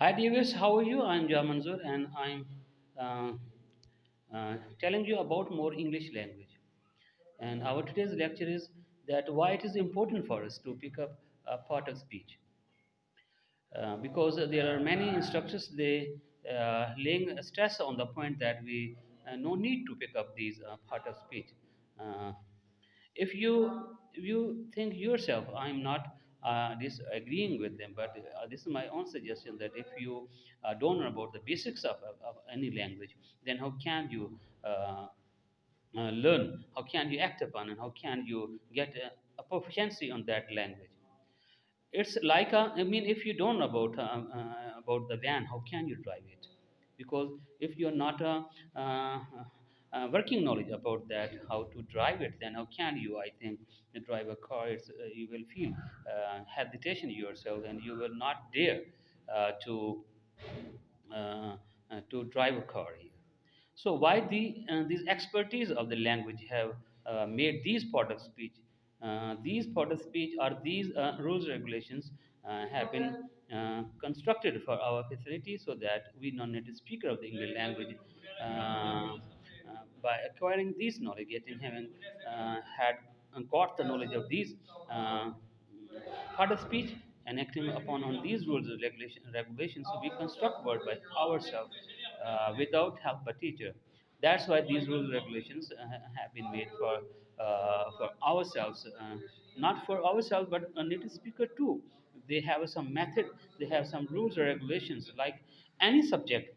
Hi Davis, how are you? I'm Jam Manzoor and I'm uh, telling you about more English language. And our today's lecture is that why it is important for us to pick up a part of speech. Because there are many instructors, they laying a stress on the point that we no need to pick up these part of speech. Uh, if you think yourself, I'm not disagreeing with them, but this is my own suggestion that if you don't know about the basics of any language, then how can you learn? How can you act upon, and how can you get a proficiency on that language? It's like I mean, if you don't know about the van, how can you drive it? Because if you're not working knowledge about that, how to drive it, then how can you? I think drive a car. You will feel hesitation yourself, and you will not dare to to drive a car here. So why these expertise of the language have made these part of speech? These part of speech or these rules regulations have been constructed for our facility so that we non-native speaker of the English language, by acquiring this knowledge, getting having had got the knowledge of these uh, part of speech and acting upon on these rules and regulations, so we construct word by ourselves without help a teacher. That's why these rules and regulations have been made for ourselves, not for ourselves, but a native speaker too. They have some method, they have some rules or regulations, like any subject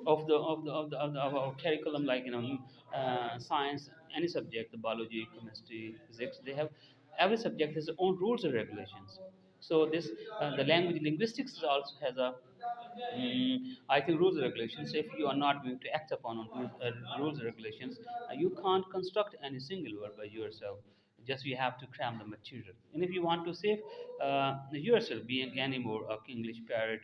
of our curriculum, like science, any subject, the biology, chemistry, physics. They have every subject has its own rules and regulations. So this the language linguistics also has a I think rules and regulations. If you are not going to act upon on rules and regulations, you can't construct any single word by yourself. Just you have to cram the material. And if you want to save yourself being any more English parrot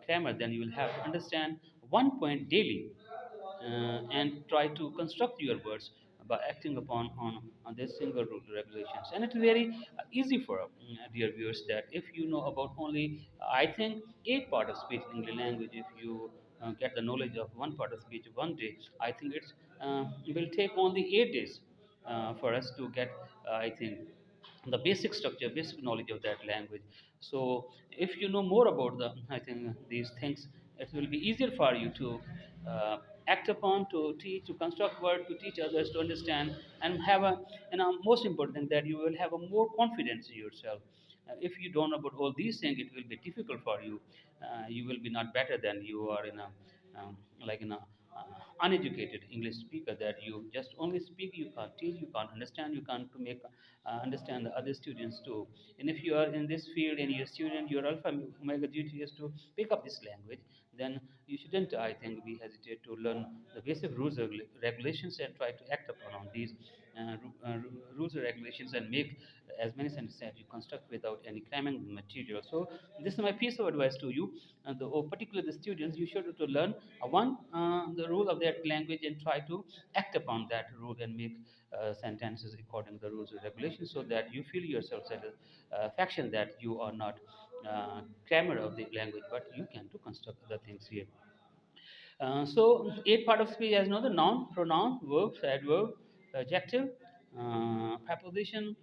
crammer, then you will have to understand one point daily and try to construct your words by acting upon on this single rule regulations. And it's very easy for dear viewers, that if you know about only I think eight part of speech in English language, if you get the knowledge of one part of speech one day, I think it will take only 8 days for us to get I think the basic structure, basic knowledge of that language. So if you know more about I think these things, it will be easier for you to uh, act upon, to teach, to construct word, to teach others to understand, and have a, most important thing, that you will have a more confidence in yourself. If you don't know about all these things, it will be difficult for you. You will be not better than you are in a like in a uneducated English speaker, that you just only speak, you can't teach, you can't understand, you can't to make understand the other students too. And if you are in this field and you're a student, your alpha and omega duty is to pick up this language, then you shouldn't, I think, be hesitate to learn the basic rules and regulations and try to act upon on these rules and regulations, and make as many sentences as you construct without any cramming material. So this is my piece of advice to you, or particularly the students. You should to learn the rule of that language and try to act upon that rule and make sentences according to the rules and regulations, so that you feel yourself satisfaction that you are not grammar of the language, but you can to construct other things here. So eight part of speech has the noun, pronoun, verbs, adverb, adjective, preposition,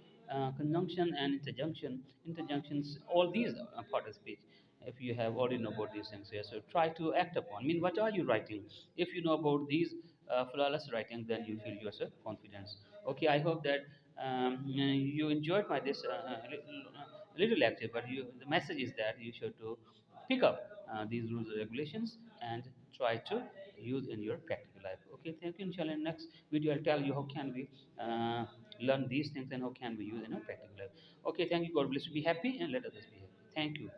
conjunction, and interjunction. Interjunctions, all these are part of speech. If you have already know about these things here, so try to act upon. I mean, what are you writing? If you know about these flawless writing, then you feel yourself confidence. Okay, I hope that you enjoyed my this little lecture, but the message is that you should to pick up these rules and regulations and try to use in your practical life. Okay, thank you. Inshallah, in next video I'll tell you how can we learn these things and how can we use in our practical life. Okay, thank you. God bless you. Be happy and let others be happy. Thank you.